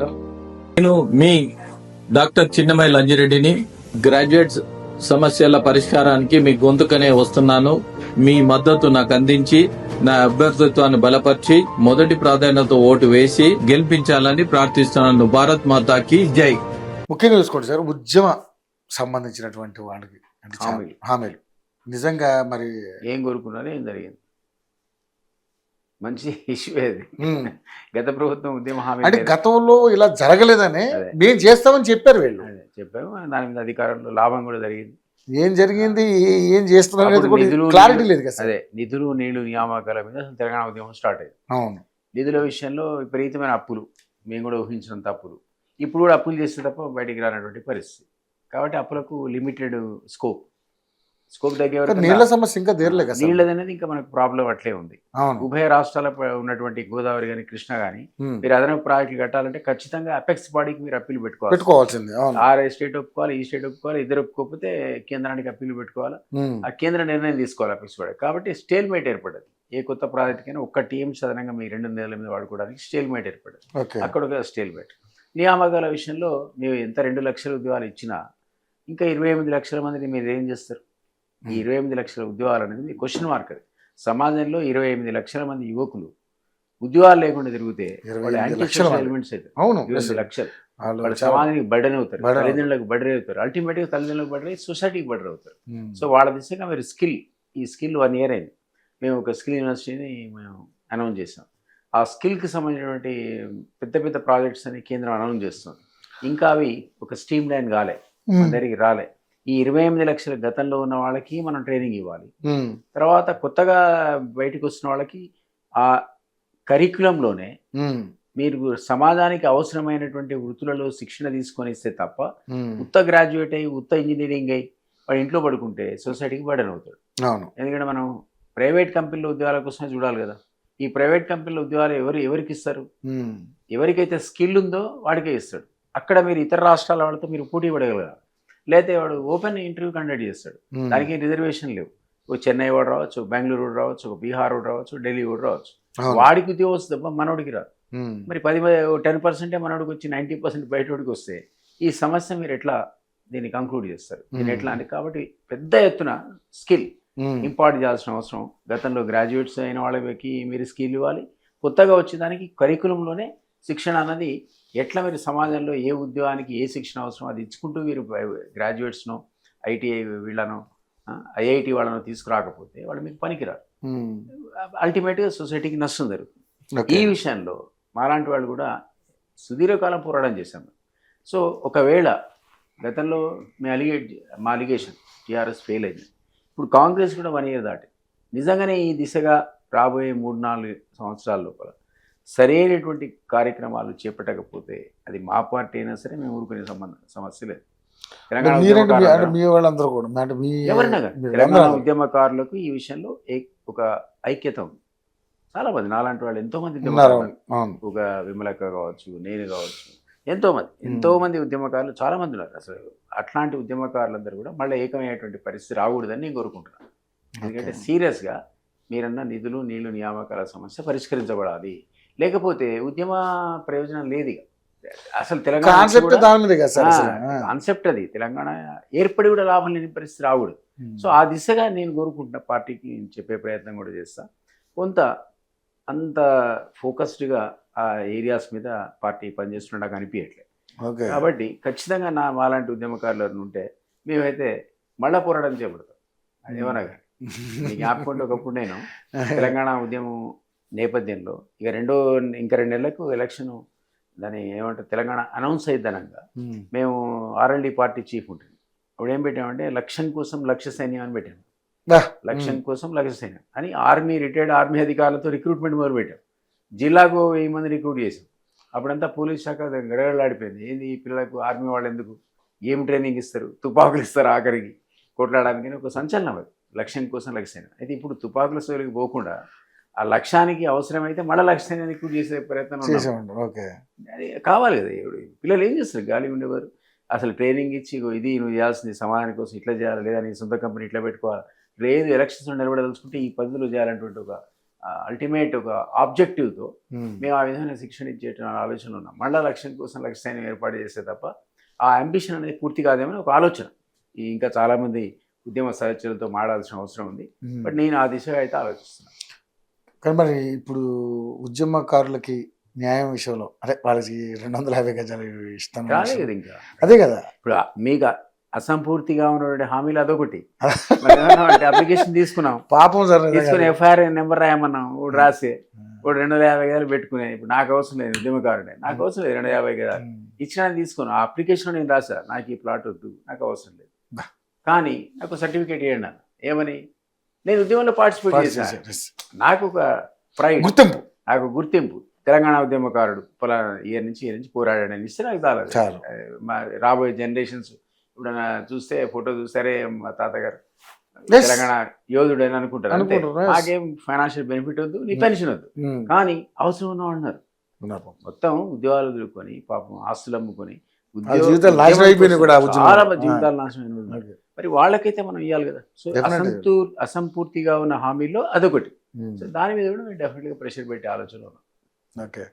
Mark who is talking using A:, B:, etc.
A: నమస్కారం. నేను మీ doctor చిన్నమై లంజిరెడ్డిని. Graduates సమస్యల పరిష్కారానికి మీ గొంతుకనే వస్తున్నాను. మీ మద్దతు నాకు అందించి నా అభ్యర్థిత్వాన్ని బలపరిచి మొదటి ప్రాధాన్యత ఓటు వేసి గెలిపించాలని ప్రార్థిస్తున్నాను. భారత్ మాతాకి జై.
B: ముఖ్యంగా చూసుకోండి సార్, ఉద్యమ సంబంధించినటువంటి వాడికి అంటే హామీలు నిజంగా మరి
C: ఏం కోరుకున్నారో ఏం జరిగింది. మంచి ఇష్యూ అది. గత ప్రభుత్వం ఉద్యమ హామీ
B: అంటే గతంలో ఇలా జరగలేదని మేము చేస్తామని చెప్పారు వీళ్ళు.
C: చెప్పాము. దాని మీద అధికారంలో లాభం కూడా జరిగింది.
B: ఏం జరిగింది, ఏం చేస్తున్నారు క్లారిటీ లేదు కదా.
C: అదే నిధులు నీళ్లు నియామకాల మీద అసలు తెలంగాణ ఉద్యమం స్టార్ట్ అయింది.
B: అవును,
C: నిధుల విషయంలో విపరీతమైన అప్పులు, మేము కూడా ఊహించినంత అప్పులు. ఇప్పుడు కూడా అప్పులు చేస్తే తప్ప బయటికి రానటువంటి పరిస్థితి. కాబట్టి అప్పులకు లిమిటెడ్ స్కోప్ తగ్గే
B: నీళ్ళ సమస్య ఇంకా తీరలే కదా.
C: నీళ్ళది అనేది ఇంకా మనకు ప్రాబ్లం అట్లే ఉంది. ఉభయ రాష్ట్రాల ఉన్నటువంటి గోదావరి కానీ కృష్ణ కానీ మీరు అదనపు ప్రాజెక్టులు కట్టాలంటే ఖచ్చితంగా అపెక్స్ బాడీకి మీరు అప్పీలు
B: పెట్టుకోవాల్సింది.
C: ఆ స్టేట్ ఒప్పుకోవాలి, ఈ స్టేట్ ఒప్పుకోవాలి, ఇద్దరు ఒప్పుకోకపోతే కేంద్రానికి అప్పీలు పెట్టుకోవాలి. ఆ కేంద్ర నిర్ణయం తీసుకోవాలి అపెక్స్ బాడీ. కాబట్టి స్టేల్ మేట్ ఏర్పడ్డది. ఏ కొత్త ప్రాజెక్టుకైనా ఒక్క టీఎంసీ అదనంగా మీ 2 నెలల మీద వాడుకోవడానికి స్టేల్ మేట్ ఏర్పడ్డది. అక్కడ ఒక స్టేల్ మేట్. నియామకాల విషయంలో మేము ఎంత 2 లక్షల ఉద్యోగాలు ఇచ్చినా ఇంకా 28 లక్షల మందిని మీరు ఏం చేస్తారు? ఈ 28 లక్షల ఉద్యోగాలు అనేది మీ క్వశ్చన్ మార్క్. అది సమాజంలో 28 లక్షల మంది యువకులు ఉద్యోగాలు లేకుండా తిరిగితే వాళ్ళు యాంటీ సోషల్ ఎలిమెంట్స్ అవుతారు. 28 లక్షలు వాళ్ళు సమాజానికి బర్డెన్ అవుతారు, తల్లిదండ్రులకు బర్డెన్ అవుతారు, అల్టిమేట్గా తల్లిదండ్రులకు బర్డెన్ అయ్యి సొసైటీకి బర్డెన్ అవుతారు. సో వాళ్ళ దిశగా మీరు ఈ స్కిల్ 1 ఇయర్ అయింది. మేము ఒక స్కిల్ యూనివర్సిటీని మేము అనౌన్స్ చేసాం. ఆ స్కిల్కి సంబంధించినటువంటి పెద్ద పెద్ద ప్రాజెక్ట్స్ అని కేంద్రం అనౌన్స్ చేస్తుంది. ఇంకా అవి ఒక స్ట్రీమ్ లైన్ కాలే, మన దగ్గరికి రాలే. ఈ 28 లక్షల గతంలో ఉన్న వాళ్ళకి మనం ట్రైనింగ్ ఇవ్వాలి. తర్వాత కొత్తగా బయటకు వస్తున్న వాళ్ళకి ఆ కరికులంలోనే మీరు సమాజానికి అవసరమైనటువంటి వృత్తులలో శిక్షణ తీసుకొని ఇస్తే తప్ప ఉత్త గ్రాడ్యుయేట్ అయ్యి ఉత్త ఇంజనీరింగ్ అయ్యి వాడు ఇంట్లో పడుకుంటే సొసైటీకి బర్డెన్ అవుతాడు. ఎందుకంటే మనం ప్రైవేట్ కంపెనీలో ఉద్యోగాల కోసమే చూడాలి కదా. ఈ ప్రైవేట్ కంపెనీలో ఉద్యోగాలు ఎవరికి ఇస్తారు? ఎవరికైతే స్కిల్ ఉందో వాడికే ఇస్తాడు. అక్కడ మీరు ఇతర రాష్ట్రాల వాళ్ళతో మీరు పోటీ పడగలగాలి. లేకపోతే వాడు ఓపెన్ ఇంటర్వ్యూ కండక్ట్ చేస్తాడు, దానికి రిజర్వేషన్ లేవు. ఓ చెన్నై వాడు రావచ్చు, బెంగళూరు వాడు రావచ్చు, ఒక బీహార్ వాడు రావచ్చు, ఢిల్లీ వాడు రావచ్చు. వాడికి ఉద్యోగం వస్తుంది తప్ప మనోడికి రాదు. మరి 10% మనోడికి వచ్చి 90% బయటోడికి వస్తే ఈ సమస్య మీరు ఎట్లా దీన్ని కంక్లూడ్ చేస్తారు? దీన్ని ఎట్లా అంటే కాబట్టి పెద్ద ఎత్తున స్కిల్ ఇంపార్ట్ చేయాల్సిన అవసరం. గతంలో గ్రాడ్యుయేట్స్ అయిన వాళ్ళకి మీరు స్కిల్ ఇవ్వాలి. కొత్తగా వచ్చేదానికి కరికులంలోనే శిక్షణ అన్నది ఎట్లా మీరు సమాజంలో ఏ ఉద్యోగానికి ఏ శిక్షణ అవసరం అది ఇచ్చుకుంటూ మీరు గ్రాడ్యుయేట్స్ను ఐటీఐ వీళ్ళను ఐఐటి వాళ్ళను తీసుకురాకపోతే వాళ్ళు మీకు పనికిరారు. అల్టిమేట్గా సొసైటీకి నష్టం జరుగుతుంది. ఈ విషయంలో మాలాంటి వాళ్ళు కూడా సుదీర్ఘకాలం పోరాటం చేశాము. సో ఒకవేళ గతంలో మా అలిగేషన్ టీఆర్ఎస్ ఫెయిల్ అయింది. ఇప్పుడు కాంగ్రెస్ కూడా 1 ఇయర్ దాటి నిజంగానే ఈ దిశగా రాబోయే 3-4 సంవత్సరాల లోపల సరైనటువంటి కార్యక్రమాలు చేపట్టకపోతే అది మా పార్టీ అయినా సరే మేము ఊరుకునే సమస్య లేదు. ఎవరైనా తెలంగాణ ఉద్యమకారులకు ఈ విషయంలో ఒక ఐక్యత ఉంది. చాలా మంది నాలాంటి వాళ్ళు ఎంతోమంది ఒక విమలక్క కావచ్చు, నేను కావచ్చు, ఎంతోమంది ఉద్యమకారులు చాలా మంది ఉన్నారు. అసలు అట్లాంటి ఉద్యమకారులందరూ కూడా మళ్ళీ ఏకమయ్యేటువంటి పరిస్థితి రాకూడదని నేను కోరుకుంటున్నాను. ఎందుకంటే సీరియస్గా మీరన్న నిధులు నీళ్లు నియామకాల సమస్య పరిష్కరించబడాలి. లేకపోతే ఉద్యమ ప్రయోజనం లేదు. అసలు తెలంగాణ కాన్సెప్ట్ అది తెలంగాణ ఏర్పడి కూడా లాభం లేని పరిస్థితి రాకూడదు. సో ఆ దిశగా నేను కోరుకుంటున్న పార్టీకి చెప్పే ప్రయత్నం కూడా చేస్తా. కొంత అంత ఫోకస్డ్గా ఆ ఏరియాస్ మీద పార్టీ పనిచేస్తున్నా నాకు అనిపించట్లేదు. కాబట్టి ఖచ్చితంగా మాలాంటి ఉద్యమకారులు ఉంటే మేమైతే మళ్ళా పోరాటం చేపడతాం. అదేమన్నా కానీ మీ జ్ఞాపకం ఒకప్పుడు నేను తెలంగాణ ఉద్యమం నేపథ్యంలో ఇంకా 2 నెలలకు ఎలక్షన్ దాన్ని ఏమంటారు తెలంగాణ అనౌన్స్ అయిద్దనంగా మేము R&D పార్టీ చీఫ్ ఉంటుంది. అప్పుడు ఏం పెట్టామంటే లక్ష్యం కోసం లక్ష్య సైన్యం అని పెట్టాము. లక్ష్యం కోసం లక్ష్య సైన్యం అని రిటైర్డ్ ఆర్మీ అధికారులతో రిక్రూట్మెంట్ మొదలుపెట్టాం. జిల్లాకు 1000 మంది రిక్రూట్ చేసాం. అప్పుడంతా పోలీస్ శాఖ గడగడలాడిపోయింది. ఏంది ఈ పిల్లలకు ఆర్మీ వాళ్ళు ఎందుకు, ఏం ట్రైనింగ్ ఇస్తారు, తుపాకులు ఇస్తారు ఆఖరికి కొట్లాడడానికి ఒక సంచలనం. అది లక్ష్యం కోసం లక్ష్య సైన్యం. అయితే ఇప్పుడు తుపాకుల సోలికి పోకుండా ఆ లక్ష్యానికి అవసరమైతే మళ్ళీ లక్ష్యాన్ని రిక్రూట్ చేసే ప్రయత్నం అది కావాలి కదా. పిల్లలు ఏం చేస్తారు? గాలి ఉండేవారు అసలు ట్రైనింగ్ ఇచ్చి ఇది నువ్వు చేయాల్సింది సమాజాని కోసం ఇట్లా చేయాలి, లేదా నీ సొంత కంపెనీ ఇట్లా పెట్టుకోవాలి, లేదు ఎలక్షన్స్ నిలబడదలుచుకుంటే ఈ పద్ధతిలో చేయాలనేటువంటి ఒక అల్టిమేట్ ఒక ఆబ్జెక్టివ్తో మేము ఆ విధమైన శిక్షణ ఇచ్చేటువంటి ఆలోచనలు ఉన్నాం. మండల లక్ష్యం కోసం లక్ష్య సైన్యం ఏర్పాటు చేస్తే తప్ప ఆ అంబిషన్ అనేది పూర్తి కాదేమని ఒక ఆలోచన. ఇంకా చాలామంది ఉద్యమ సహచరులతో మాట్లాడాల్సిన అవసరం ఉంది. బట్ నేను ఆ దిశగా అయితే ఆలోచిస్తున్నాను.
B: కానీ మరి ఇప్పుడు ఉద్యమకారులకి న్యాయం విషయంలో అంటే వాళ్ళకి 250 గజాలు ఇస్తాను
C: రాలే కదా ఇంకా.
B: అదే కదా
C: ఇప్పుడు మీకు అసంపూర్తిగా ఉన్నటువంటి హామీలు అదొకటి. మరి ఏమన్నా అంటే అప్లికేషన్ తీసుకున్నాం,
B: పాపం సార్
C: తీసుకుని ఎఫ్ఐఆర్ నెంబర్ రాయమన్నాం, ఒకటి రాసి ఇప్పుడు 250 గజాలు పెట్టుకునే. ఇప్పుడు నాకు అవసరం లేదు, ఉద్యమకారుడే నాకు అవసరం లేదు 250 గజాలు ఇచ్చినా తీసుకున్నాను. ఆ అప్లికేషన్ నేను రాసా, నాకు ఈ ప్లాట్ వద్దు, నాకు అవసరం లేదు, కానీ నాకు సర్టిఫికేట్ ఇవ్వండి అన్న. ఏమని? నేను ఉద్యమంలో పార్టిసిపేట్ చేశాను, నాకు ఒక ప్రైడ్,
B: గుర్తింపు,
C: నాకు గుర్తింపు. తెలంగాణ ఉద్యమకారుడు పలానా ఇయర్ నుంచి పోరాడాడని ఇస్తే నాకు చాలు. రాబోయే జనరేషన్స్ ఇప్పుడు చూస్తే ఫోటో చూస్తారే మా తాతగారు తెలంగాణ యోధుడు అని అనుకుంటారు. అంతే, నాకేం ఫైనాన్షియల్ బెనిఫిట్ వద్దు, నీ పెన్షన్ వద్దు, కానీ అవసరం ఉన్న అన్నారు. మొత్తం ఉద్యోగాలు వదులుకొని పాపం ఆస్తులు అమ్ముకొని చాలా జీవితాలు నాశనం అయిన మరి వాళ్ళకైతే మనం ఇవ్వాలి కదా. సో అసంపూర్తిగా ఉన్న హామీల్లో అదొకటి. సో దాని మీద కూడా మేము డెఫినెట్గా ప్రెషర్ పెట్టే ఆలోచన ఉన్నాం.
B: ఓకే.